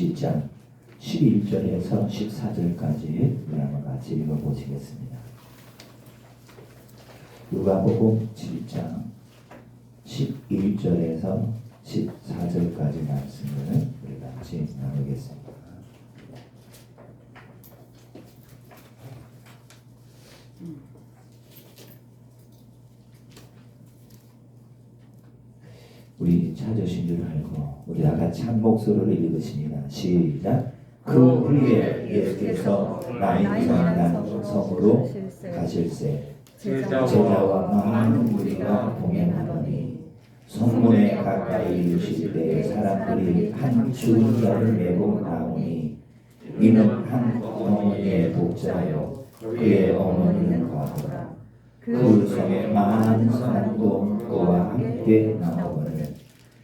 7장 11절에서 14절까지 한번 같이 읽어보시겠습니다. 누가복음 7장 11절에서 14절까지 말씀을 우리 같이 나누겠습니다. 우리 찾으신 줄 알고 우리 다 같이 한 목소리로 읽으십니다. 시작. 그 후에 예수께서 나인산 성으로 가실새 제자와 많은 무리가 동행하더니 성문에 가까이 이르실 때 사람들이 한 죽은 자를 메고 나오니 이는 한 어머니의 독자요 그의 어머니는 과부라. 그 성에 많은 사람도 그와 함께 나오거늘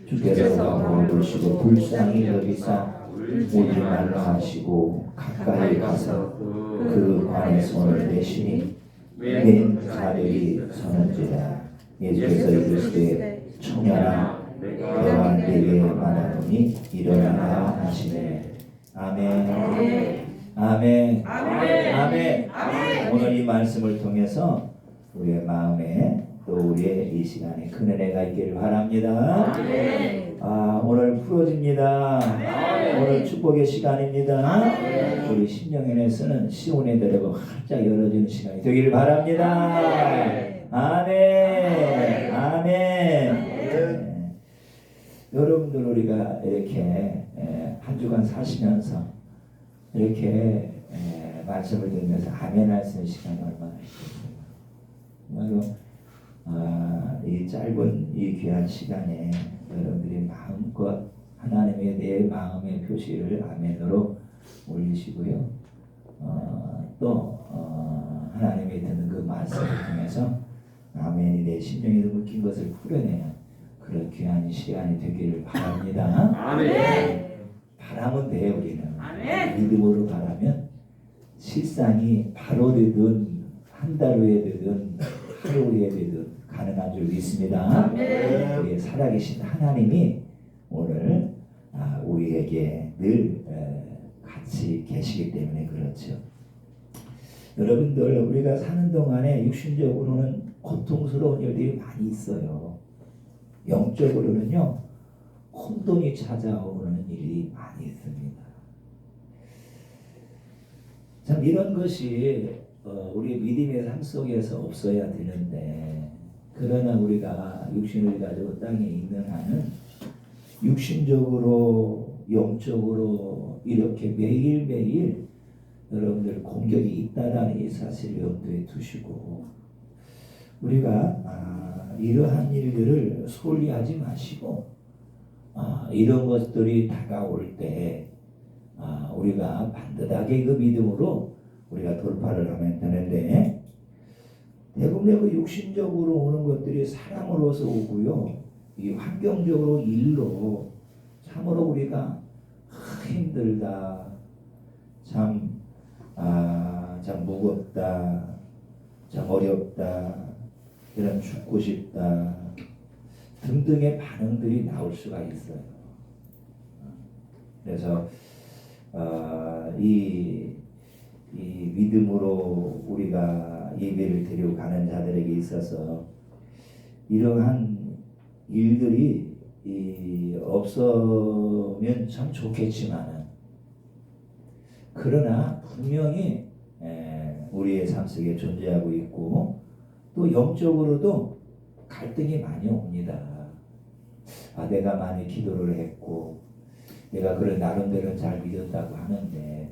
주께서 가문을 보시고 불쌍히 여기사 오지 말라 하시고 가까이 가서 그 관에 손을 대시니 맨 사람이 서는지라. 예수께서 이르시되 청년아 내가 네게 말하노니 일어나라 하시네. 아멘. 아멘. 아멘. 오늘 이 말씀을 통해서 우리의 마음에 또 우리의 이 시간에 큰 은혜가 있기를 바랍니다. 오늘 풀어집니다. 오늘 축복의 시간입니다. 우리 심령에 쓰는 시온의 대로가 활짝 열어지는 시간이 되기를 바랍니다. 아멘. 아멘. 여러분들 우리가 이렇게 한 주간 사시면서 이렇게 말씀을 들으면서 아멘 할 수 있는 시간이 얼마나 있겠어요. 이 짧은 이 귀한 시간에 여러분들이 마음껏 하나님의 내 마음의 표시를 아멘으로 올리시고요. 또 하나님이 듣는 그 말씀을 통해서 아멘이 내 심령에 묵힌 것을 풀어내는 그런 귀한 시간이 되기를 바랍니다. 아멘. 바라면 돼요. 우리는 믿음으로 바라면 실상이 바로 되든 한 달 후에 되든 하루 후에 되든 가능한 줄 믿습니다. 우리의 살아계신 하나님이 오늘 우리에게 늘 같이 계시기 때문에 그렇죠. 여러분들 우리가 사는 동안에 육신적으로는 고통스러운 일들이 많이 있어요. 영적으로는요 혼돈이 찾아오는 일이 많이 있습니다. 참 이런 것이 우리 믿음의 삶 속에서 없어야 되는데 그러나 우리가 육신을 가지고 땅에 있는 한은 육신적으로 영적으로 이렇게 매일매일 여러분들 공격이 있다라는 이 사실을 염두에 두시고 우리가 이러한 일들을 소홀히 하지 마시고 이런 것들이 다가올 때 우리가 반듯하게 그 믿음으로 우리가 돌파를 하면 되는데 대부분의 그 육신적으로 오는 것들이 사람으로서 오고요. 이 환경적으로 일로 참으로 우리가 힘들다, 참 무겁다, 참 어렵다, 이런 죽고 싶다 등등의 반응들이 나올 수가 있어요. 그래서 이 믿음으로 우리가 예배를 드리고 가는 자들에게 있어서 이러한 일들이 없으면 참 좋겠지만 그러나 분명히 우리의 삶 속에 존재하고 있고 또 영적으로도 갈등이 많이 옵니다. 내가 많이 기도를 했고 내가 그런 나름대로 잘 믿었다고 하는데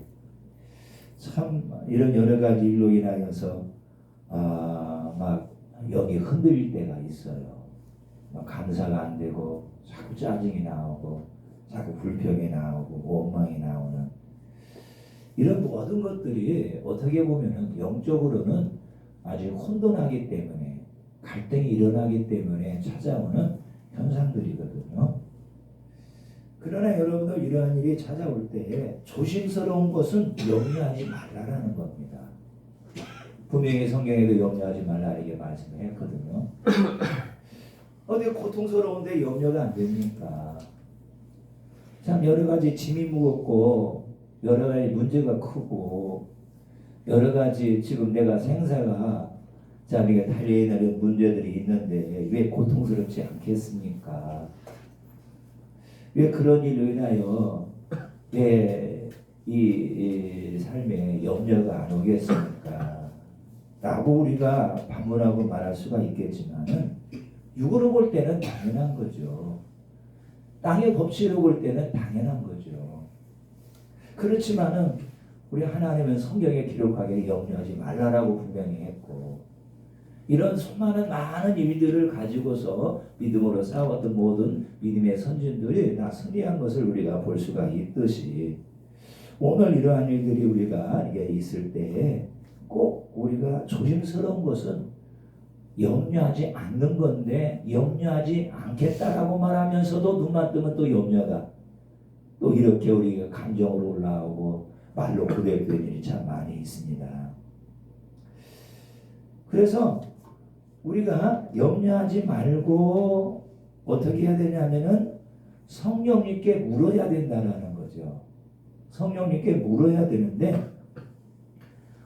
참 이런 여러 가지 일로 인하여서 막 영이 흔들릴 때가 있어요. 막 감사가 안 되고 자꾸 짜증이 나오고 자꾸 불평이 나오고 원망이 나오는 이런 모든 것들이 어떻게 보면은 영적으로는 아주 혼돈하기 때문에 갈등이 일어나기 때문에 찾아오는 현상들이거든요. 그러나 여러분들 이러한 일이 찾아올 때 조심스러운 것은 염려하지 말라라는 겁니다. 분명히 성경에도 염려하지 말라 이렇게 말씀을 했거든요. 어디 고통스러운데 염려가 안 됩니까? 참 여러 가지 짐이 무겁고 여러 가지 문제가 크고 여러 가지 지금 내가 생사가 참 이게 달려있는 문제들이 있는데 왜 고통스럽지 않겠습니까? 왜 그런 일로 인하여 왜 이 삶에 염려가 안 오겠습니까? 라고 우리가 반문하고 말할 수가 있겠지만은 육으로 볼 때는 당연한 거죠. 땅의 법칙으로 볼 때는 당연한 거죠. 그렇지만은 우리 하나님은 성경에 기록하기를 염려하지 말라라고 분명히 했고 이런 수많은 많은 일들을 가지고서 믿음으로 싸웠던 모든 믿음의 선진들이 다 승리한 것을 우리가 볼 수가 있듯이 오늘 이러한 일들이 우리가 이게 있을 때 꼭 우리가 조심스러운 것은 염려하지 않는 건데 염려하지 않겠다라고 말하면서도 눈만 뜨면 또 염려가 또 이렇게 우리가 감정으로 올라오고 말로 고백되는 일이 참 많이 있습니다. 그래서 우리가 염려하지 말고 어떻게 해야 되냐면은 성령님께 물어야 된다는 거죠. 성령님께 물어야 되는데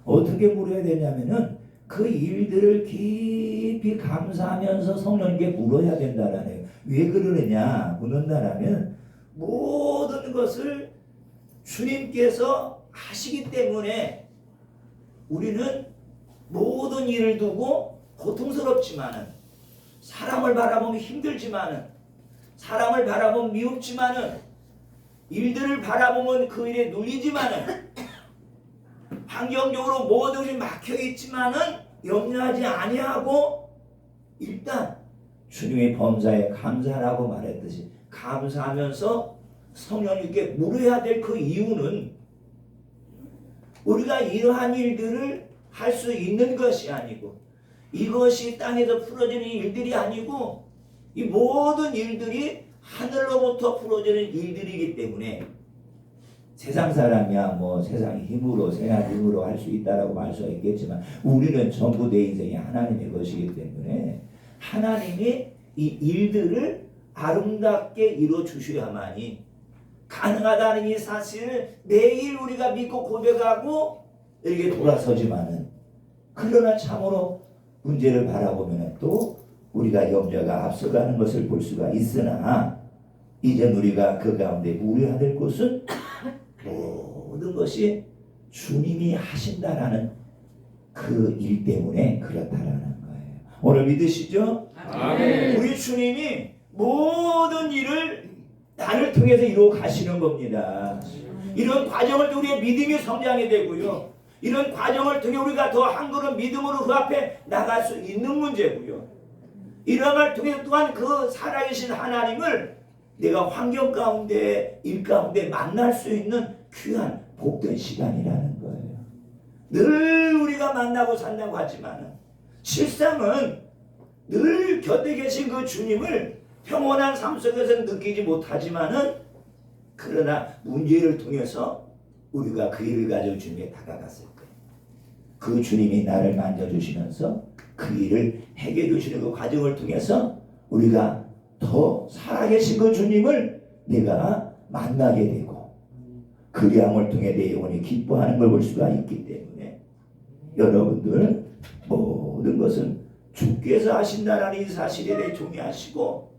어떻게 물어야 되냐면은 그 일들을 깊이 감사하면서 성령님께 물어야 된다라는 거예요. 왜 그러느냐 묻는다라면 모든 것을 주님께서 하시기 때문에 우리는 모든 일을 두고 고통스럽지만은 사람을 바라보면 힘들지만은 사람을 바라보면 미흡지만은 일들을 바라보면 그 일에 눌리지만은 환경적으로 모든 것이 막혀있지만은 염려하지 아니하고 일단 주님의 범사에 감사라고 말했듯이 감사하면서 성령님께 물어야 될 그 이유는 우리가 이러한 일들을 할 수 있는 것이 아니고 이것이 땅에서 풀어지는 일들이 아니고 이 모든 일들이 하늘로부터 풀어지는 일들이기 때문에 세상 사람이야 뭐 세상 힘으로 생활 힘으로 할 수 있다라고 말 수가 있겠지만 우리는 전부 내 인생이 하나님의 것이기 때문에 하나님이 이 일들을 아름답게 이루어 주셔야만이 가능하다는 이 사실을 매일 우리가 믿고 고백하고 이렇게 돌아서지만은 그러나 참으로 문제를 바라보면 또 우리가 염려가 앞서가는 것을 볼 수가 있으나 이제 우리가 그 가운데 우려해야 될 것은 모든 것이 주님이 하신다라는 그 일 때문에 그렇다라는 거예요. 오늘 믿으시죠? 아멘. 우리 주님이 모든 일을 나를 통해서 이루어 가시는 겁니다. 이런 과정을 통해 우리의 믿음이 성장이 되고요. 이런 과정을 통해 우리가 더 한 걸음 믿음으로 그 앞에 나갈 수 있는 문제고요. 이런 걸 통해 또한 그 살아계신 하나님을 내가 환경 가운데 일 가운데 만날 수 있는 귀한 복된 시간이라는 거예요. 늘 우리가 만나고 산다고 하지만 실상은 늘 곁에 계신 그 주님을 평온한 삶 속에서 느끼지 못하지만은 그러나 문제를 통해서 우리가 그 일을 가지고 주님에 다가갔을 거예요. 그 주님이 나를 만져주시면서 그 일을 해결해 주시는 그 과정을 통해서 우리가 더 살아계신 그 주님을 내가 만나게 되고 그리함을 통해 내 영혼이 기뻐하는 걸 볼 수가 있기 때문에 여러분들 모든 것은 주께서 하신다라는 이 사실에 대해 종이하시고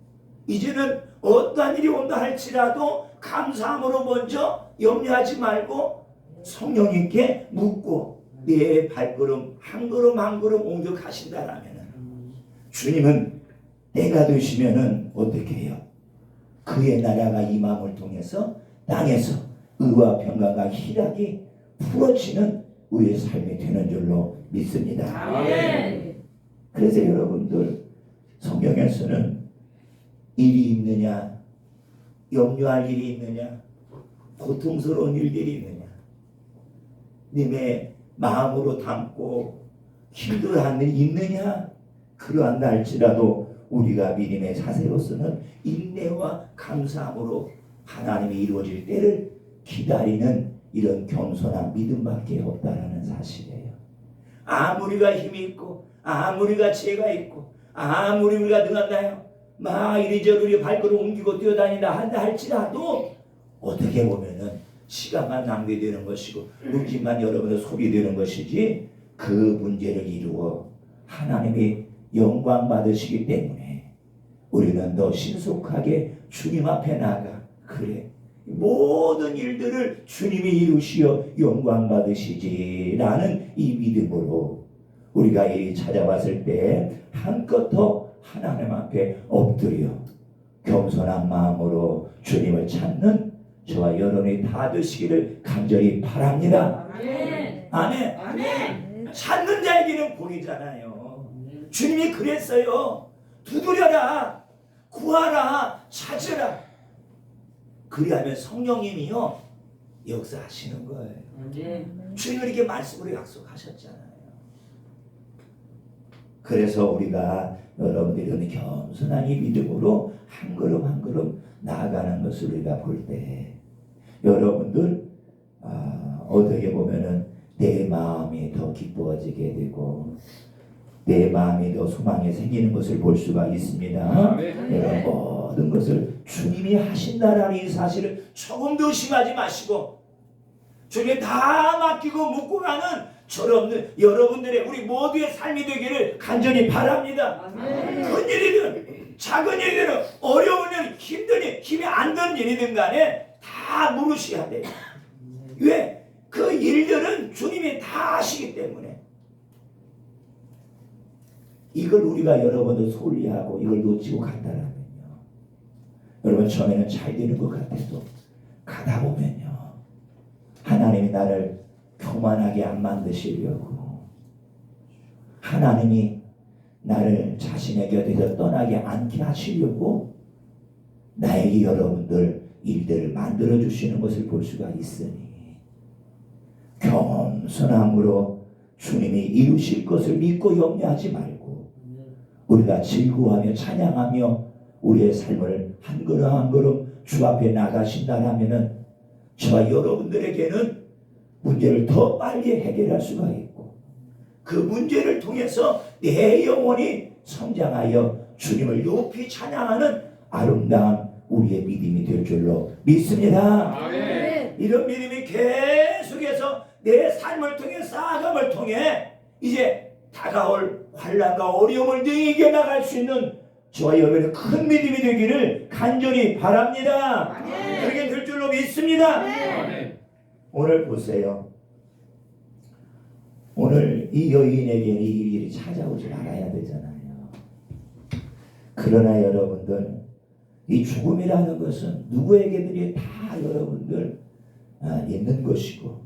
이제는 어떠한 일이 온다 할지라도 감사함으로 먼저 염려하지 말고 성령님께 묻고 내 발걸음 한 걸음 한 걸음 옮겨 가신다라면 주님은 때가 되시면은 어떻게 해요? 그의 나라가 임함을 통해서 땅에서 의와 평강과 희락이 풀어지는 우리의 삶이 되는 줄로 믿습니다. 아멘. 그래서 여러분들 성경에서는 일이 있느냐 염려할 일이 있느냐 고통스러운 일들이 있느냐 님의 마음으로 담고 힘들어하는 일이 있느냐 그러한다 할지라도 우리가 믿음의 자세로서는 인내와 감사함으로 하나님이 이루어질 때를 기다리는 이런 겸손한 믿음밖에 없다라는 사실이에요. 아무리 우리가 힘이 있고 아무리 우리가 지혜가 있고 아무리 우리가 능한다요 막 이리저리 발걸음 옮기고 뛰어다닌다 한다 할지라도 어떻게 보면은 시간만 낭비되는 것이고 눈짓만 여러분들 소비되는 것이지 그 문제를 이루어 하나님이 영광 받으시기 때문에 우리는 더 신속하게 주님 앞에 나가 그래 모든 일들을 주님이 이루시어 영광 받으시지라는 이 믿음으로 우리가 이 찾아왔을 때 한껏 더 하나님 앞에 엎드려 겸손한 마음으로 주님을 찾는 저와 여러분이 다 되시기를 간절히 바랍니다. 아멘. 아멘. 아멘. 찾는 자에게는 복이잖아요. 주님이 그랬어요. 두드려라, 구하라, 찾으라. 그리하면 성령님이요 역사하시는 거예요. 주님이 이렇게 말씀으로 약속하셨잖아요. 그래서 우리가 여러분들이 겸손한 이 믿음으로 한 걸음 한 걸음 나아가는 것을 우리가 볼 때 여러분들 어떻게 보면은 내 마음이 더 기뻐지게 되고 내 마음이 더 소망이 생기는 것을 볼 수가 있습니다. 내가 모든 것을 주님이 하신다라는 이 사실을 조금도 의심하지 마시고 주님에 다 맡기고 묻고 가는 여러분들의 우리 모두의 삶이 되기를 간절히 바랍니다. 큰 일이든 작은 일이든 어려운 일, 힘든 일, 힘이 안 드는 일이든 간에 다 물으셔야 돼요. 왜? 그 일들은 주님이 다 아시기 때문에 이걸 우리가 여러분들 소홀히하고 이걸 놓치고 간다라면요 여러분 처음에는 잘 되는 것 같아도 가다 보면요 하나님이 나를 교만하게 안 만드시려고 하나님이 나를 자신의 곁에서 떠나게 않게 하시려고 나에게 여러분들 일들을 만들어 주시는 것을 볼 수가 있으니 겸손함으로 주님이 이루실 것을 믿고 염려하지 말고 우리가 즐거워하며 찬양하며 우리의 삶을 한 걸음 한 걸음 주 앞에 나가신다라면은 저와 여러분들에게는 문제를 더 빨리 해결할 수가 있고 그 문제를 통해서 내 영혼이 성장하여 주님을 높이 찬양하는 아름다운 우리의 믿음이 될 줄로 믿습니다. 아멘. 이런 믿음이 계속해서 내 삶을 통해 쌓아감을 통해 이제 다가올 환난과 어려움을 이겨나갈 수 있는 저와 여러분의 큰 믿음이 되기를 간절히 바랍니다. 아멘. 그렇게 될 줄로 믿습니다. 아멘. 오늘 보세요. 오늘 이 여인에게는 이 일이 찾아오지 않아야 되잖아요. 그러나 여러분들 이 죽음이라는 것은 누구에게든지 다 여러분들 있는 것이고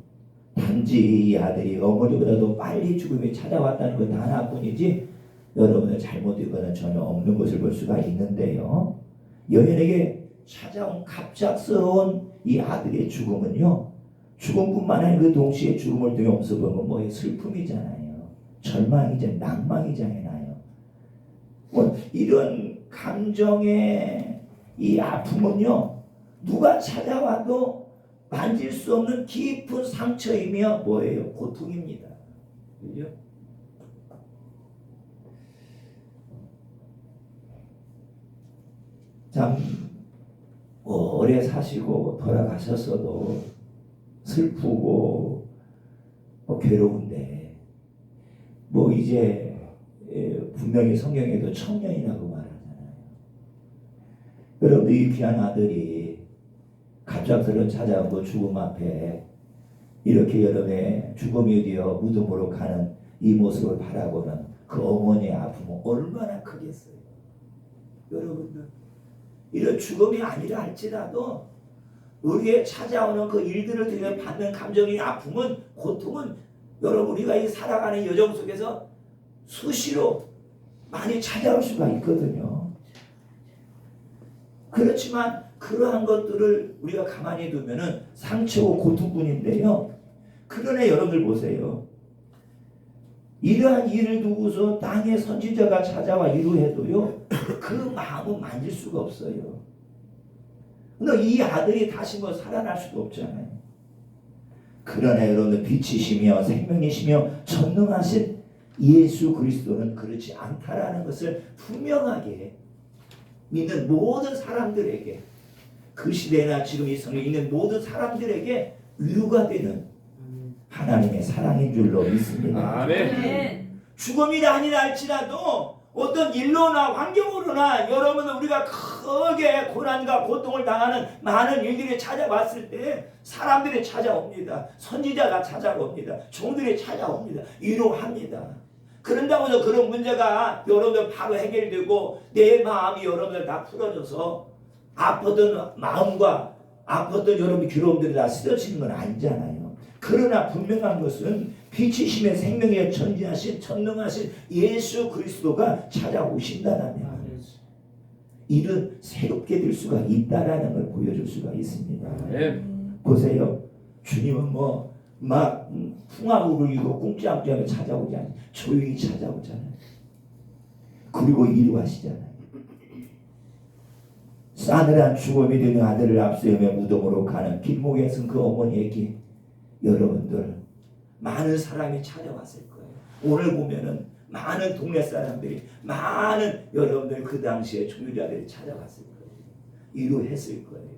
단지 이 아들이 어머니보다도 빨리 죽음이 찾아왔다는 것 하나뿐이지 여러분의 잘못이거나 전혀 없는 것을 볼 수가 있는데요. 여인에게 찾아온 갑작스러운 이 아들의 죽음은요. 죽음뿐만 아니라 그 동시에 죽음을 통해 엄습한 건 뭐예요? 슬픔이잖아요. 절망이잖아요. 낭망이잖아요. 이런 감정의 이 아픔은요. 누가 찾아와도 만질 수 없는 깊은 상처이며 뭐예요? 고통입니다. 그죠? 참 오래 사시고 돌아가셨어도 슬프고 괴로운데 이제 분명히 성경에도 청년이라고 말하잖아요. 여러분들 이 귀한 아들이 갑작스러운 찾아오고 죽음 앞에 이렇게 여러분의 죽음이 되어 무덤으로 가는 이 모습을 바라보는 그 어머니의 아픔은 얼마나 크겠어요. 여러분들 이런 죽음이 아니라 할지라도 우리의 찾아오는 그 일들을 통해 받는 감정의 아픔은 고통은 여러분 우리가 이 살아가는 여정 속에서 수시로 많이 찾아올 수가 있거든요. 그렇지만 그러한 것들을 우리가 가만히 두면은 상처고 고통뿐인데요. 그러나 여러분들 보세요. 이러한 일을 두고서 땅의 선지자가 찾아와 이루해도요. 그 마음은 만질 수가 없어요. 근데 이 아들이 다시 살아날 수도 없잖아요. 그러나 여러분들 빛이시며 생명이시며 전능하신 예수 그리스도는 그렇지 않다라는 것을 분명하게 믿는 모든 사람들에게 그 시대나 지금 이 성에 있는 모든 사람들에게 위로가 되는 하나님의 사랑인 줄로 믿습니다. 아멘. 죽음이 아니라 할지라도 어떤 일로나 환경으로나 여러분 우리가 크게 고난과 고통을 당하는 많은 일들이 찾아왔을 때 사람들이 찾아옵니다. 선지자가 찾아옵니다. 종들이 찾아옵니다. 위로합니다. 그런다고 해서 그런 문제가 여러분들 바로 해결되고 내 마음이 여러분들 다 풀어져서 아팠던 마음과 아팠던 여러분의 괴로움들이 다 쓰러지는 건 아니잖아요. 그러나 분명한 것은 빛이심의 생명에 전진하신 전능하신 예수 그리스도가 찾아오신다라면 일은 새롭게 될 수가 있다라는 걸 보여줄 수가 있습니다. 보세요. 주님은 막 풍악을 이고 꿍짝꿍짝 찾아오지 않아요. 조용히 찾아오잖아요. 그리고 이루하시잖아요. 싸늘한 죽음이 되는 아들을 앞세우며 무덤으로 가는 길목에 선 그 어머니에게 여러분들 많은 사람이 찾아왔을 거예요. 오늘 보면은 많은 동네 사람들이 많은 여러분들 그 당시에 종교자들이 찾아왔을 거예요. 위로했을 거예요.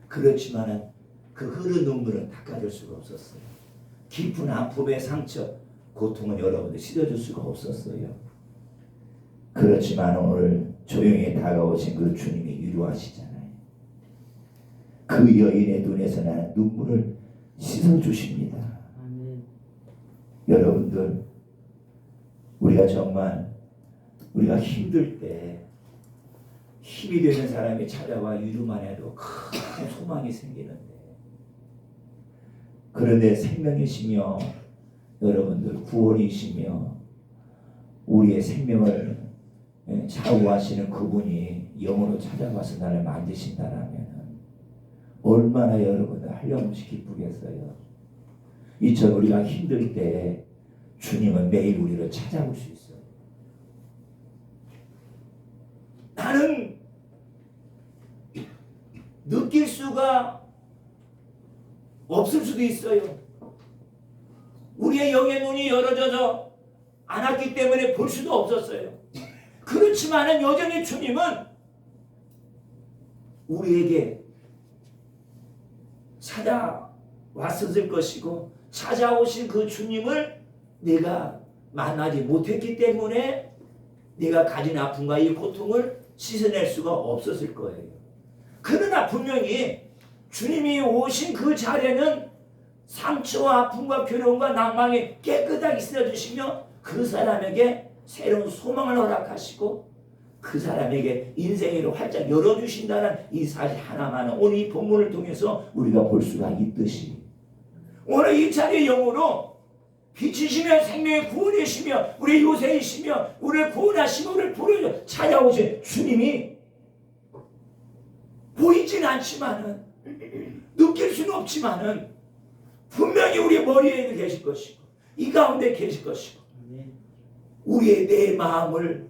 그렇지만은 그 흐른 눈물은 닦아줄 수가 없었어요. 깊은 아픔의 상처, 고통은 여러분들 씻어줄 수가 없었어요. 그렇지만 오늘 조용히 다가오신 그 주님이 위로하시잖아요. 그 여인의 눈에서 나는 눈물을 씻어주십니다. 여러분들 우리가 정말 우리가 힘들 때 힘이 되는 사람이 찾아와 위로만 해도 큰 소망이 생기는데 그런데 생명이시며 여러분들 구원이시며 우리의 생명을 좌우하시는 그분이 영으로 찾아와서 나를 만드신다라면 얼마나 여러분들 한량없이 기쁘겠어요. 이처럼 우리가 힘들 때 주님은 매일 우리를 찾아올 수 있어요. 나는 느낄 수가 없을 수도 있어요. 우리의 영의 눈이 열어져서 않았기 때문에 볼 수도 없었어요. 그렇지만은 여전히 주님은 우리에게 찾아왔었을 것이고 찾아오신 그 주님을 내가 만나지 못했기 때문에 내가 가진 아픔과 이 고통을 씻어낼 수가 없었을 거예요. 그러나 분명히 주님이 오신 그 자리에는 상처와 아픔과 괴로움과 낭망이 깨끗하게 씻어주시며 그 사람에게 새로운 소망을 허락하시고 그 사람에게 인생을 활짝 열어주신다는 이 사실 하나만은 오늘 이 본문을 통해서 우리가 볼 수가 있듯이 오늘 이 자리의 영으로 빛이시며 생명의 구원이시며 우리 요새이시며 우리를 구원하시며 우리를 부르짖어 찾아오신 주님이 보이진 않지만은 느낄 수는 없지만은 분명히 우리의 머리에 계실 것이고 이 가운데 계실 것이고 우리의 내 마음을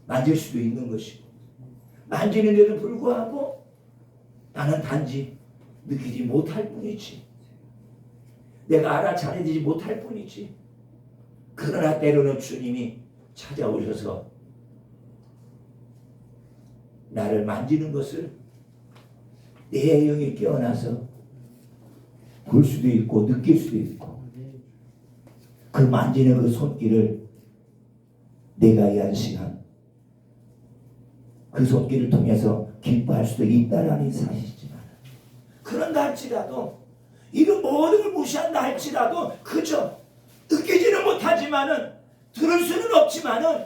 만질 수도 있는 것이고 만지는데도 불구하고 나는 단지 느끼지 못할 뿐이지 내가 알아차리지 못할 뿐이지 그러나 때로는 주님이 찾아오셔서 나를 만지는 것을 내 영이 깨어나서 볼 수도 있고 느낄 수도 있고 그 만지는 그 손길을 내가 이 한 시간 그 손길을 통해서 기뻐할 수도 있다라는 사실이지만 그런다 할지라도 이런 모든 걸 무시한다 할지라도 그저 느끼지는 못하지만은 들을 수는 없지만은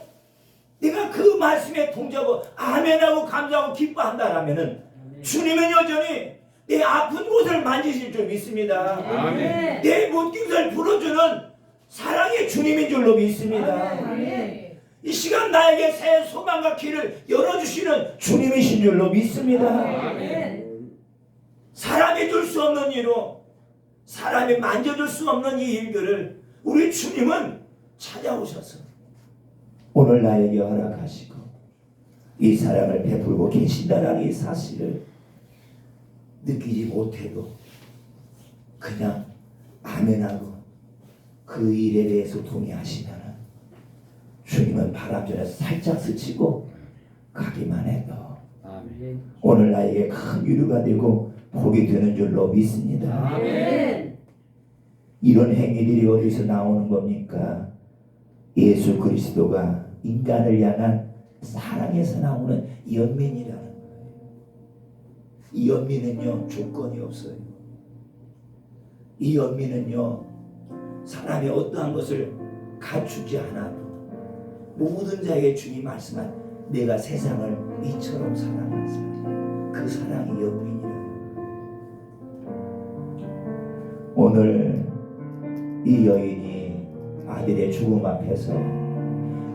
내가 그 말씀에 동조하고 아멘하고 감사하고 기뻐한다라면은 주님은 여전히 내 아픈 곳을 만지실 줄 믿습니다. 아멘. 내 못김을 풀어주는 사랑의 주님인 줄로 믿습니다. 아멘. 이 시간 나에게 새 소망과 길을 열어주시는 주님이신 줄로 믿습니다. 아멘. 사람이 줄 수 없는 일로 사람이 만져줄 수 없는 이 일들을 우리 주님은 찾아오셔서 오늘 나에게 허락하시고 이 사랑을 베풀고 계신다라는 이 사실을 느끼지 못해도 그냥 아멘하고 그 일에 대해서 동의하시면 주님은 바람전에 살짝 스치고 가기만 해도 아멘. 오늘 나에게 큰 위로가 되고 복이 되는 줄로 믿습니다. 아멘. 이런 행위들이 어디서 나오는 겁니까? 예수 그리스도가 인간을 향한 사랑에서 나오는 연민이라는 거예요. 이 연민은요 조건이 없어요. 이 연민은요 사람이 어떠한 것을 갖추지 않아도 모든 자에게 주님 말씀한 내가 세상을 이처럼 사랑한 사람, 그 사랑이 연민이라는 거예요. 오늘 이 여인이 아들의 죽음 앞에서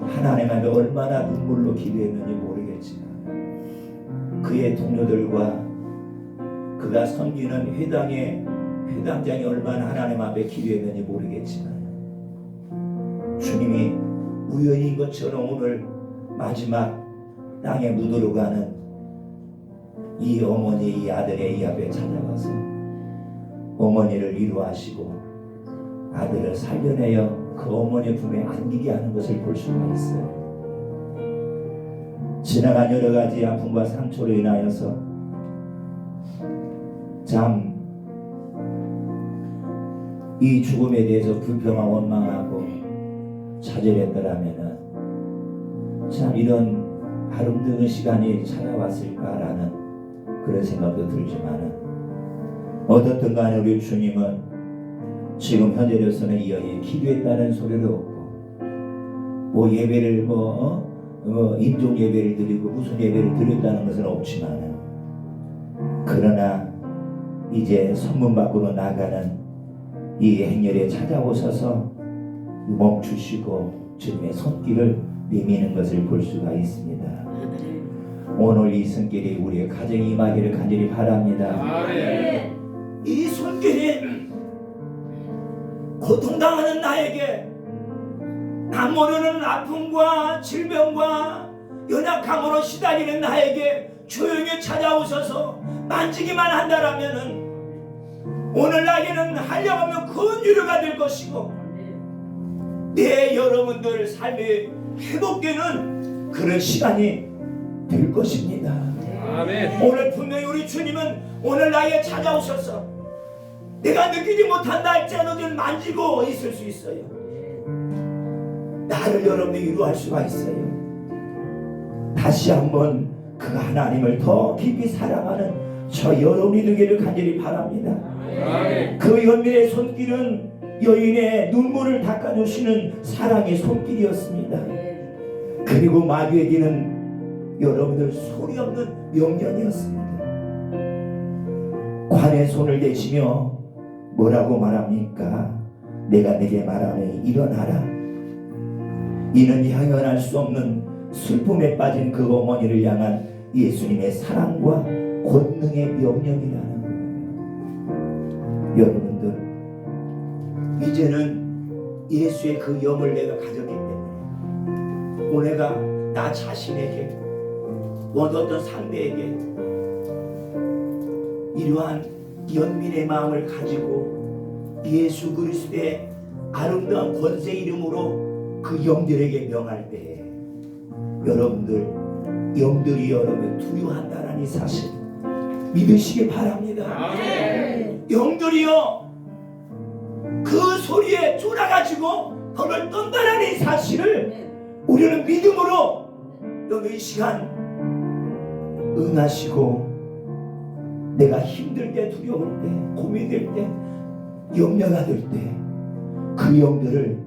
하나님 앞에 얼마나 눈물로 기도했는지 모르겠지만 그의 동료들과 그가 섬기는 회당장이 얼마나 하나님 앞에 기도했는지 모르겠지만 주님이 우연인 것처럼 오늘 마지막 땅에 묻으러 가는 이 어머니, 이 아들의 이 앞에 찾아가서 어머니를 위로하시고 아들을 살려내어 그 어머니 품에 안기게 하는 것을 볼 수가 있어요. 지나간 여러 가지 아픔과 상처로 인하여서 참 이 죽음에 대해서 불평하고 원망하고 좌절했더라면은 참 이런 아름다운 시간이 찾아왔을까라는 그런 생각도 들지만은 어떻든 간에 우리 주님은 지금 현재로서는 이 여인이 기도했다는 소리도 없고 뭐 예배를 인종 예배를 드리고 무슨 예배를 드렸다는 것은 없지만은 그러나 이제 성문 밖으로 나가는 이 행렬에 찾아오셔서 멈추시고 주님의 손길을 내미는 것을 볼 수가 있습니다. 오늘 이 손길이 우리의 가정에 임하기를 간절히 바랍니다. 아멘. 이 손길이 고통당하는 나에게 남 모르는 아픔과 질병과 연약함으로 시달리는 나에게 조용히 찾아오셔서 만지기만 한다라면은 오늘 나에게는 한량없는 큰 위로가 될 것이고 내 여러분들 삶이 회복되는 그런 시간이 될 것입니다. 아멘. 오늘 분명히 우리 주님은 오늘 나에게 찾아오셔서 내가 느끼지 못한다 할지라도 만지고 있을 수 있어요. 나를 여러분이 위로할 수가 있어요. 다시 한번 그 하나님을 더 깊이 사랑하는 저 여러분이 되기를 간절히 바랍니다. 아멘. 그 연민의 손길은 여인의 눈물을 닦아주시는 사랑의 손길이었습니다. 그리고 마귀에게는 여러분들 소리 없는 명령이었습니다. 관에 손을 대시며 뭐라고 말합니까? 내가 내게 말하네 일어나라. 이는 향연할 수 없는 슬픔에 빠진 그 어머니를 향한 예수님의 사랑과 권능의 명령이라는 거예요. 여러분들 이제는 예수의 그 영을 내가 가졌기 때문에 오늘 내가 나 자신에게 어떤 상대에게 이러한 연민의 마음을 가지고 예수 그리스도의 아름다운 권세 이름으로 그 영들에게 명할 때에 여러분들 영들이 여러분 두려워한다는 이 사실 믿으시기 바랍니다. 아멘. 영들이요 그 소리에 쫄아가지고 벌을 떤다는 이 사실을 우리는 믿음으로 여기 이 시간 응하시고 내가 힘들 때 두려울 때 고민될 때 염려가 될 때 그 영들을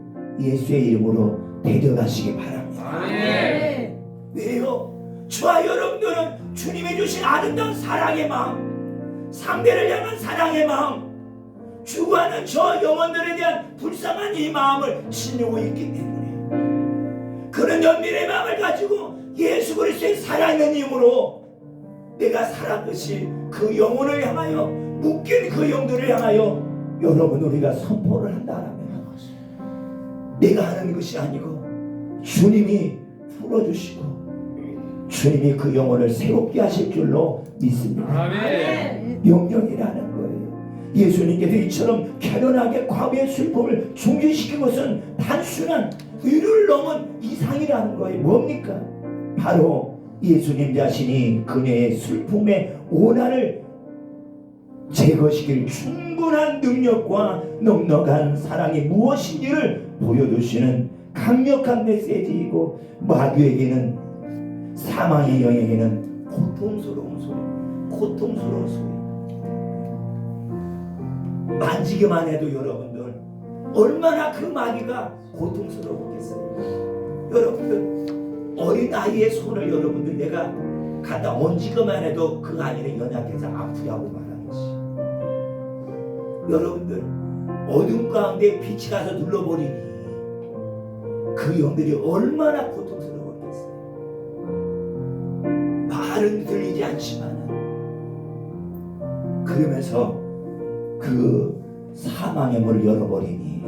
예수의 이름으로 데려가시기 바랍니다. 아멘. 왜요? 저와 여러분들은 주님이 주신 아름다운 사랑의 마음, 상대를 향한 사랑의 마음, 죽어가는 저 영혼들에 대한 불쌍한 이 마음을 지니고 있기 때문에 그런 연민의 마음을 가지고 예수 그리스도의 살아있는 힘으로 내가 살았듯이 그 영혼을 향하여 묶인 그 영들을 향하여 여러분 우리가 선포를 한다라면 내가 하는 것이 아니고 주님이 풀어주시고 주님이 그 영혼을 새롭게 하실 줄로 믿습니다. 아멘. 명령이라는 거예요. 예수님께서 이처럼 결연하게 과거의 슬픔을 중지시킨 것은 단순한 의를 넘은 이상이라는 거예요. 뭡니까? 바로 예수님 자신이 그녀의 슬픔의 오난을 제거시킬 충분한 능력과 넉넉한 사랑이 무엇인지를 보여주시는 강력한 메시지이고, 마귀에게는, 사망의 영에게는 고통스러운 소리, 고통스러운 소리. 만지기만 해도 여러분들 얼마나 그 마귀가 고통스러웠겠어요. 여러분들 어린 아이의 손을 여러분들 내가 갖다 얹기만 해도 그 아이는 연약해서 아프다고 말하듯이, 여러분들 어둠 가운데 빛이 가서 눌러버리니 그 영들이 얼마나 고통스러웠겠어요. 말은 들리지 않지만 그러면서 그 사망의 문을 열어버리니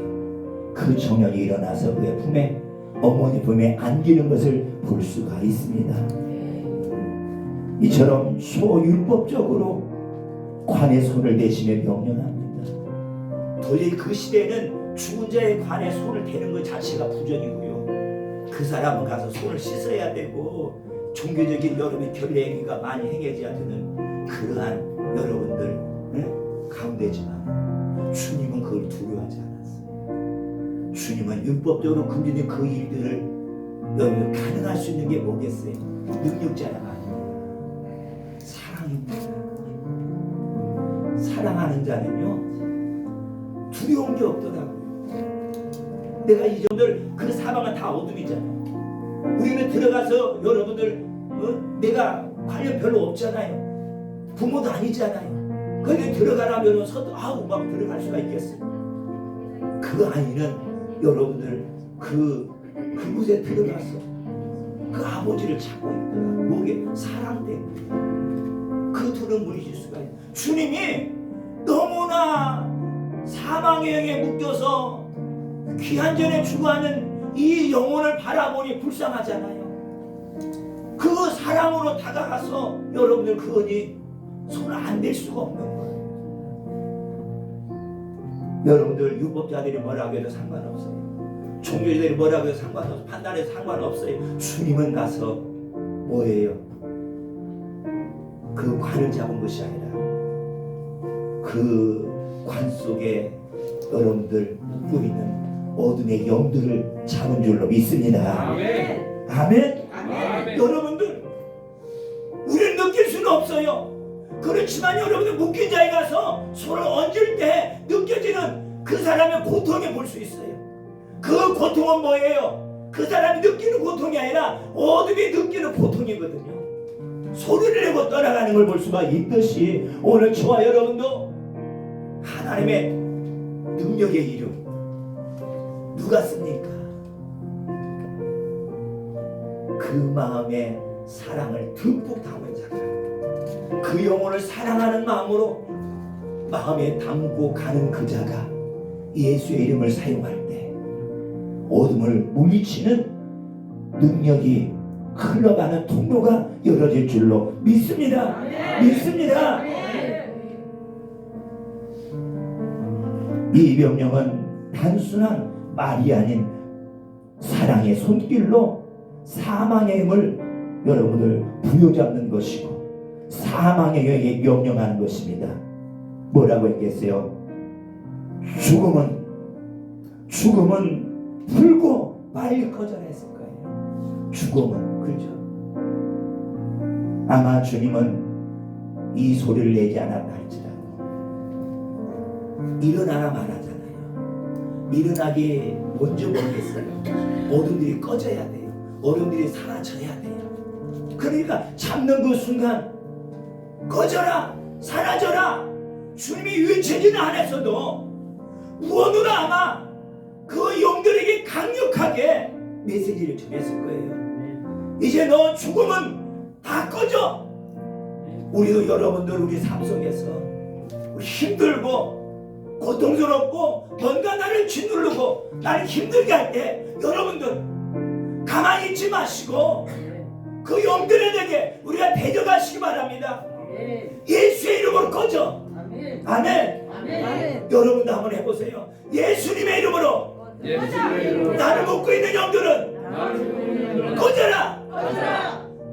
그 청년이 일어나서 그의 품에, 어머니 품에 안기는 것을 볼 수가 있습니다. 이처럼 소율법적으로 관의 손을 대시며 명령합니다. 도저히 그 시대에는 죽은 자의 관에 손을 대는 것 자체가 부정이고요. 그 사람은 가서 손을 씻어야 되고 종교적인 여러분의 결례기가 많이 행해져야 되는 그러한 여러분들 가운데지만 주님은 그걸 두려워하지 않았어요. 주님은 율법적으로 금지된 그 일들을 여러분 가능할 수 있는 게 뭐겠어요? 능력자가 아닙니다. 사랑입니다. 사랑하는 자는요 두려운 게 없더라고요. 내가 이 정도를, 그 사방은 다 어둠이잖아요. 우리는 들어가서 여러분들 내가 관련 별로 없잖아요. 부모도 아니잖아요. 거기 들어가라면 아우 막 들어갈 수가 있겠어요. 그 아이는 여러분들 그곳에 들어가서 그 아버지를 찾고 있더라. 뭐게? 사랑 때문에. 그 둘은 물리칠 수가 있어요. 주님이 너무나 사망의 영에 묶여서 귀한 전에 죽어가는 이 영혼을 바라보니 불쌍하잖아요. 그 사랑으로 다가가서 여러분들 그거니 손을 안 댈 수가 없는 거예요. 여러분들 율법자들이 뭐라고 해도 상관없어요. 종교자들이 뭐라고 해도 상관없어요. 판단해도 상관없어요. 주님은 가서 뭐예요? 그 관을 잡은 것이 아니라 그 관 속에 여러분들 묶고 있는 어둠의 영들을 잡은 줄로 믿습니다. 아멘. 아멘. 아멘. 여러분들 우리는 느낄 수는 없어요. 그렇지만 여러분들 묶인 자에 가서 손을 얹을 때 느껴지는 그 사람의 고통을 볼 수 있어요. 그 고통은 뭐예요? 그 사람이 느끼는 고통이 아니라 어둠이 느끼는 고통이거든요. 소리를 내고 떠나가는 걸 볼 수가 있듯이 오늘 저와 여러분도 하나님의 능력의 이름 누가 씁니까? 그 마음에 사랑을 듬뿍 담은 자가, 그 영혼을 사랑하는 마음으로 마음에 담고 가는 그 자가 예수의 이름을 사용할 때 어둠을 물리치는 능력이 흘러가는 통로가 열어질 줄로 믿습니다. 믿습니다. 이 명령은 단순한 말이 아닌 사랑의 손길로 사망의 힘을 여러분들 부여잡는 것이고 사망의 영에 명령하는 것입니다. 뭐라고 했겠어요? 죽음은 불고 빨리 거절했을 거예요. 죽음은, 그렇죠? 아마 주님은 이 소리를 내지 않았다 할지라도 일어나라 말하잖아요. 일어나기 먼저 모르겠어요. 어둠들이 꺼져야 돼요. 어둠들이 사라져야 돼요. 그러니까 잡는 그 순간 꺼져라, 사라져라. 주님이 외치지는 않았어도 무언으로 아마 그 영들에게 강력하게 메시지를 전했을 거예요. 이제 너 죽음은 다 꺼져. 우리도 여러분들 우리 삶 속에서 힘들고 고통스럽고 뭔가 나를 짓누르고 나를 힘들게 할 때 여러분들 가만히 있지 마시고 그 영들에게 우리가 대적하시기 바랍니다. 예수의 이름으로 꺼져. 아멘. 여러분도 한번 해보세요. 예수님의 이름으로 나를 묶고 있는 영들은 꺼져라.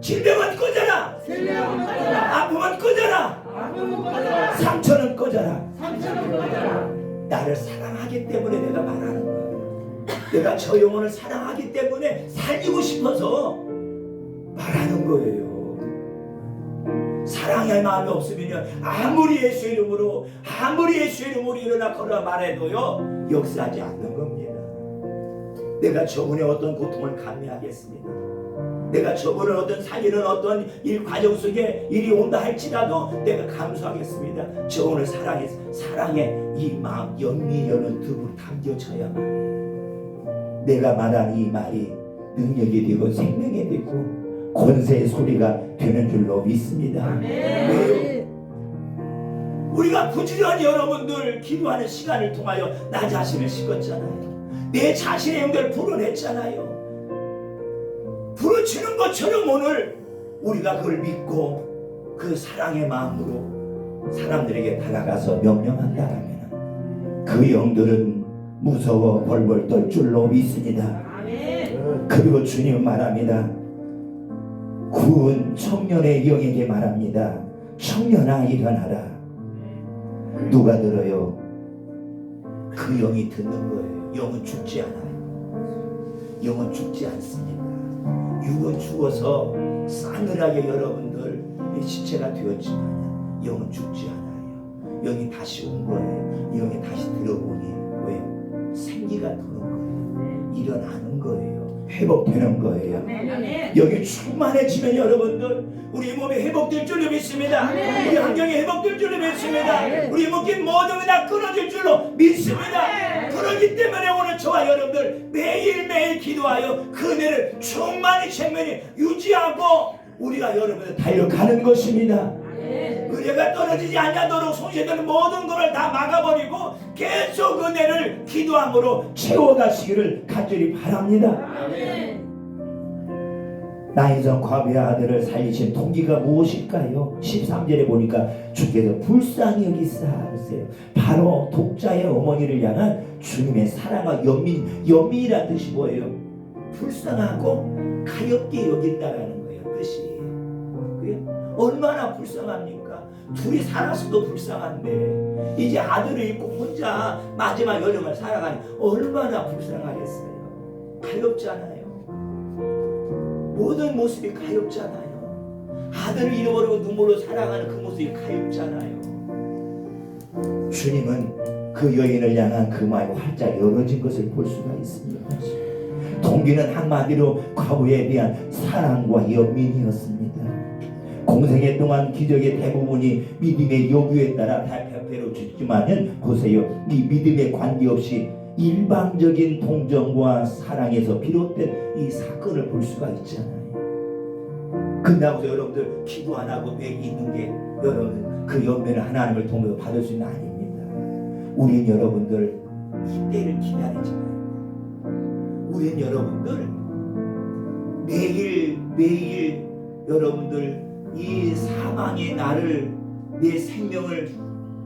질병은 꺼져라. 질병은 꺼져라. 아픔은 꺼져라. 아픔은 꺼져라. 상처는 꺼져라. 상처는 꺼져라. 나를 사랑하기 때문에 내가 말하는 거야. 내가 저 영혼을 사랑하기 때문에 살리고 싶어서 말하는 거예요. 사랑의 마음이 없으면 아무리 예수의 이름으로 일어나 걸어 말해도요 역사하지 않는 겁니다. 내가 저분의 어떤 고통을 감내하겠습니다. 내가 저분을 어떤 살리는 어떤 일 과정 속에 일이 온다 할지라도 내가 감수하겠습니다. 저분을 사랑의 이 마음 연미 여는 듭으로 담겨져야만 내가 말한 이 말이 능력이 되고 생명이 되고 권세의 소리가 되는 줄로 믿습니다. 왜요? 우리가 부지런히 여러분들 기도하는 시간을 통하여 나 자신을 씻었잖아요. 내 자신의 영들을 풀어냈잖아요. 부르치는 것처럼 오늘 우리가 그걸 믿고 그 사랑의 마음으로 사람들에게 다가가서 명령한다라면 그 영들은 무서워 벌벌 떨 줄로 믿습니다. 그리고 주님 말합니다. 구은 청년의 영에게 말합니다. 청년아 일어나라. 누가 들어요? 그 영이 듣는 거예요. 영은 죽지 않아요. 영은 죽지 않습니다. 육은 죽어서 싸늘하게 여러분들 시체가 되었지만 영은 죽지 않아요. 영이 다시 온 거예요. 영이 다시 들어보니 왜요? 생기가 도는 거예요. 일어나는 거예요. 회복되는 거예요. 여기 충만해지면 여러분들 우리 몸이 회복될 줄로 믿습니다. 우리 환경이 회복될 줄로 믿습니다. 우리 묶인 모든 게 다 끊어질 줄로 믿습니다. 그렇기 때문에 오늘 저와 여러분들 매일매일 기도하여 그 은혜를 충만히 생명히 유지하고 우리가 여러분들 달려가는 것입니다. 은혜가 떨어지지 않도록 손실되는 모든 것을 다 막아버리고 계속 은혜를 기도함으로 채워가시기를 간절히 바랍니다. 나인성 과부의 아들을 살리신 동기가 무엇일까요? 13절에 보니까 주께서 불쌍히 여기사하세요. 바로 독자의 어머니를 향한 주님의 사랑과 연민이라는 뜻이 뭐예요? 불쌍하고 가엾게 여긴다라는 거예요. 뜻이. 얼마나 불쌍합니까? 둘이 살았어도 불쌍한데 이제 아들을 잃고 혼자 마지막 여정을 살아가니 얼마나 불쌍하겠어요. 가엾잖아요. 모든 모습이 가엾잖아요. 아들을 잃어버리고 눈물로 살아가는 그 모습이 가엾잖아요. 주님은 그 여인을 향한 그 마음이 활짝 열어진 것을 볼 수가 있습니다. 동기는 한마디로 과부에 대한 사랑과 연민이었습니다. 공생애 동안 기적의 대부분이 믿음의 요구에 따라 베풀어졌지만은 보세요. 이 믿음에 관계없이 일방적인 동정과 사랑에서 비롯된 이 사건을 볼 수가 있잖아요. 그렇다고 여러분들 기도 안 하고 왜 있는 게 여러분 그 연민을 하나님을 통해서 받을 수 있는 아닙니다. 우린 여러분들 이때를 기다리지 말고 우린 여러분들 매일 여러분들 이 사망의 나를 내 생명을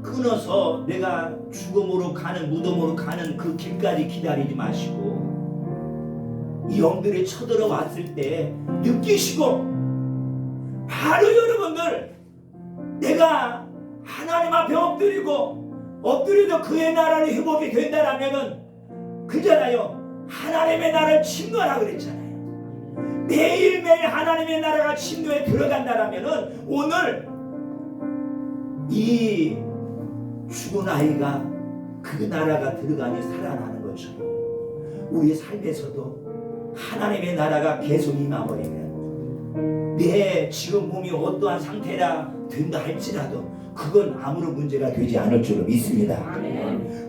끊어서 내가 죽음으로 가는 무덤으로 가는 그 길까지 기다리지 마시고 이 영들이 쳐들어왔을 때 느끼시고 바로 여러분들 내가 하나님 앞에 엎드려도 그의 나라를 회복이 된다라면은 그잖아요. 하나님의 나라를 침노하라 그랬잖아요. 매일매일 하나님의 나라가 침노에 들어간다라면은 오늘 이 죽은 아이가 그 나라가 들어가니 살아나는 것처럼 우리 삶에서도 하나님의 나라가 계속 임해버리면 내 지금 몸이 어떠한 상태라 된다 할지라도 그건 아무런 문제가 되지 않을 줄로 믿습니다.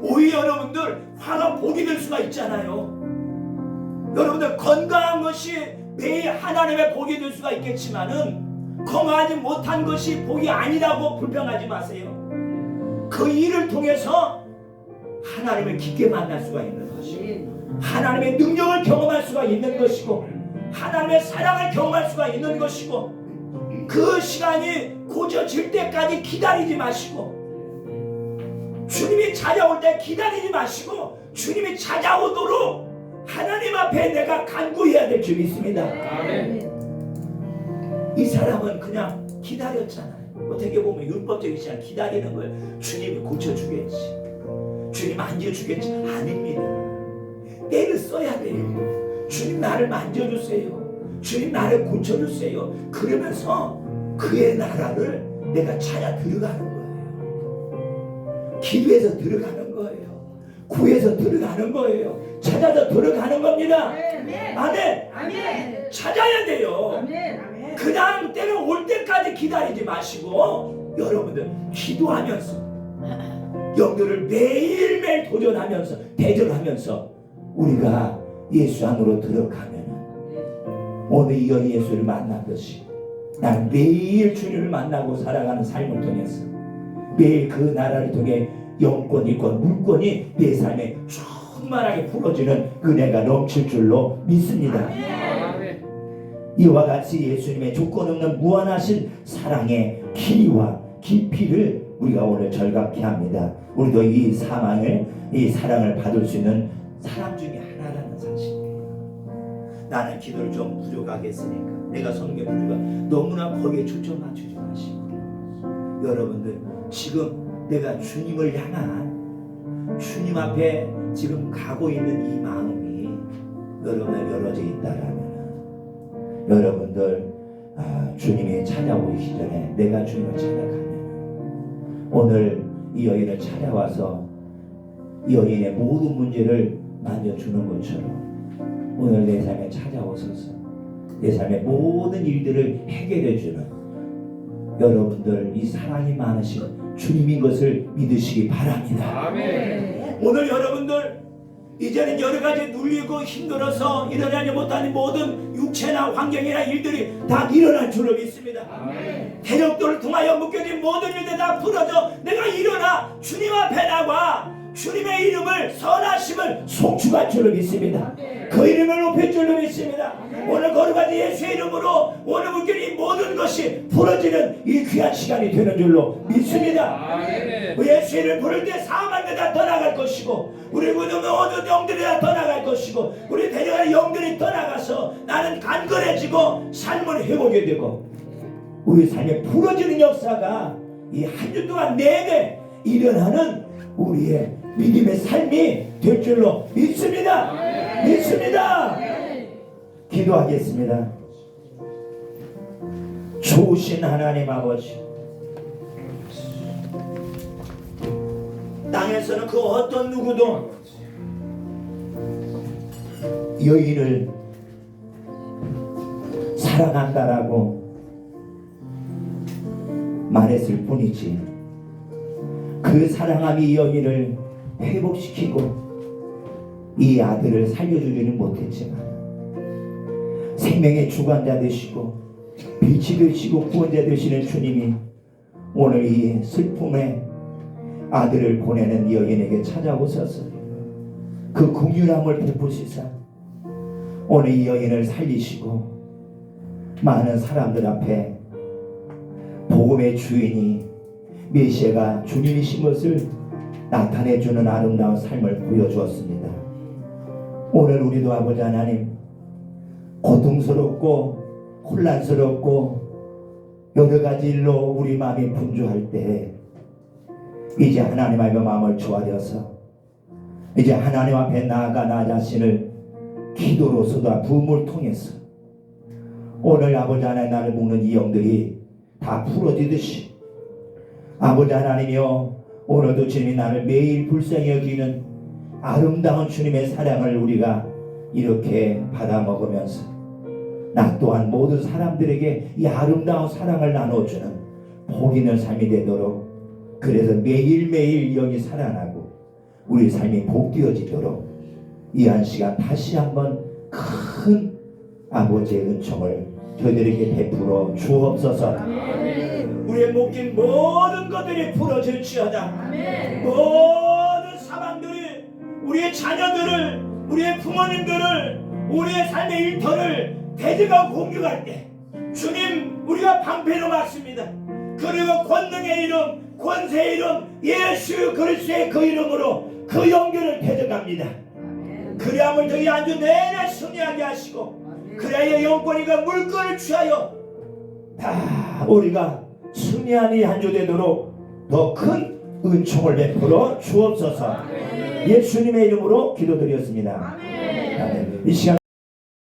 오히려 여러분들 화가 복이 될 수가 있잖아요. 여러분들 건강한 것이 매일 하나님의 복이 될 수가 있겠지만은 건강하지 못한 것이 복이 아니라고 불평하지 마세요. 그 일을 통해서 하나님을 깊게 만날 수가 있는 것이고 하나님의 능력을 경험할 수가 있는 것이고 하나님의 사랑을 경험할 수가 있는 것이고 그 시간이 고쳐질 때까지 기다리지 마시고 주님이 찾아올 때 기다리지 마시고 주님이 찾아오도록 하나님 앞에 내가 간구해야 될 줄 믿습니다. 이 사람은 그냥 기다렸잖아요. 어떻게 보면 율법적이지 않아 기다리는 거예요. 주님이 고쳐주겠지, 주님 만져주겠지. 아닙니다. 때를 써야 돼요. 주님 나를 만져주세요, 주님 나를 고쳐주세요. 그러면서 그의 나라를 내가 찾아 들어가는 거예요. 기도해서 들어가는 거예요. 구해서 들어가는 거예요. 찾아서 들어가는 겁니다. 아멘. 아멘. 찾아야 돼요. 아멘. 그냥 때가 올 때까지 기다리지 마시고 여러분들 기도하면서 영들을 매일매일 도전하면서 대전하면서 우리가 예수 안으로 들어가면 오늘 이 여인 예수를 만나듯이 나는 매일 주님을 만나고 살아가는 삶을 통해서 매일 그 나라를 통해 영권이 있고 물권이 내 삶에 충만하게 풀어지는 은혜가 넘칠 줄로 믿습니다. 이와 같이 예수님의 조건 없는 무한하신 사랑의 길이와 깊이를 우리가 오늘 절감케 합니다. 우리도 이 사랑을 받을 수 있는 사람 중에 하나라는 사실입니다. 나는 기도를 좀 부족하게 했으니까, 내가 성경 부족하, 너무나 거기에 초점 맞추지 마시고 여러분들 지금 내가 주님을 향한 주님 앞에 지금 가고 있는 이 마음이 여러분의 열어져 있다라면 여러분들 주님이 찾아오기 전에 내가 주님을 찾아가면 오늘 이 여인을 찾아와서 이 여인의 모든 문제를 만져주는 것처럼 오늘 내 삶에 찾아오셔서 내 삶의 모든 일들을 해결해주는 여러분들 이 사랑이 많으신 주님인 것을 믿으시기 바랍니다. 아멘. 오늘 여러분들 이제는 여러 가지 눌리고 힘들어서 일어나지 못하는 모든 육체나 환경이나 일들이 다 일어날 줄을 믿습니다. 대적들을 통하여 묶여진 모든 일들 다 풀어져 내가 일어나 주님 앞에 나와 주님의 이름을 선하심을 송축할 줄을 믿습니다. 그 이름을 높일 줄로 믿습니다. 오늘 거룩한 예수의 이름으로 오늘 묶여진 모든 것이 풀어지는 이 귀한 시간이 되는 줄로 믿습니다. 예수의 이름을 부를 때 사망이 다 떠나갈 것이고 우리 모든 영들이 다 떠나갈 것이고 우리 데려가는 영들이 떠나가서 나는 간절해지고 삶을 회복이 되고 우리 삶에 풀어지는 역사가 이 한 주 동안 내내 일어나는 우리의 믿음의 삶이 될 줄로 믿습니다. 믿습니다. 기도하겠습니다. 좋으신 하나님 아버지, 땅에서는 그 어떤 누구도 여인을 사랑한다라고 말했을 뿐이지 그 사랑함이 이 여인을 회복시키고 이 아들을 살려주지는 못했지만 생명의 주관자 되시고 빛이 되시고 구원자 되시는 주님이 오늘 이 슬픔의 아들을 보내는 이 여인에게 찾아오셔서 그 긍휼함을 베푸시사 오늘 이 여인을 살리시고 많은 사람들 앞에 복음의 주인이 메시아가 주님이신 것을 나타내주는 아름다운 삶을 보여주었습니다. 오늘 우리도 아버지 하나님 고통스럽고 혼란스럽고 여러 가지 일로 우리 마음이 분주할 때 이제 하나님 앞에 마음을 조아려서 이제 하나님 앞에 나아가 나 자신을 기도로서도 부음을 통해서 오늘 아버지 하나님 나를 묶는 이 영들이 다 풀어지듯이 아버지 하나님이여 오늘도 주님이 나를 매일 불쌍히 여기는 아름다운 주님의 사랑을 우리가 이렇게 받아 먹으면서 나 또한 모든 사람들에게 이 아름다운 사랑을 나눠주는 복 있는 삶이 되도록 그래서 매일매일 영이 살아나고 우리 삶이 복되어지도록 이 한 시간 다시 한번 큰 아버지의 은총을 저희들에게 베풀어 주옵소서. 우리의 묶인 모든 것들이 풀어질지어다. 모든 사방들이 우리의 자녀들을 우리의 부모님들을 우리의 삶의 일터를 대적하고 공격할 때 주님 우리가 방패로 막습니다. 그리고 권능의 이름 권세의 이름 예수 그리스도의 그 이름으로 그 영들을 대적합니다. 그리함을 저희 안주 내내 승리하게 하시고 그래야 영권이가 물건을 취하여 다 우리가 승리하니 한 주 되도록 더 큰 은총을 베풀어 주옵소서. 예수님의 이름으로 기도드렸습니다. 아멘. 이 시간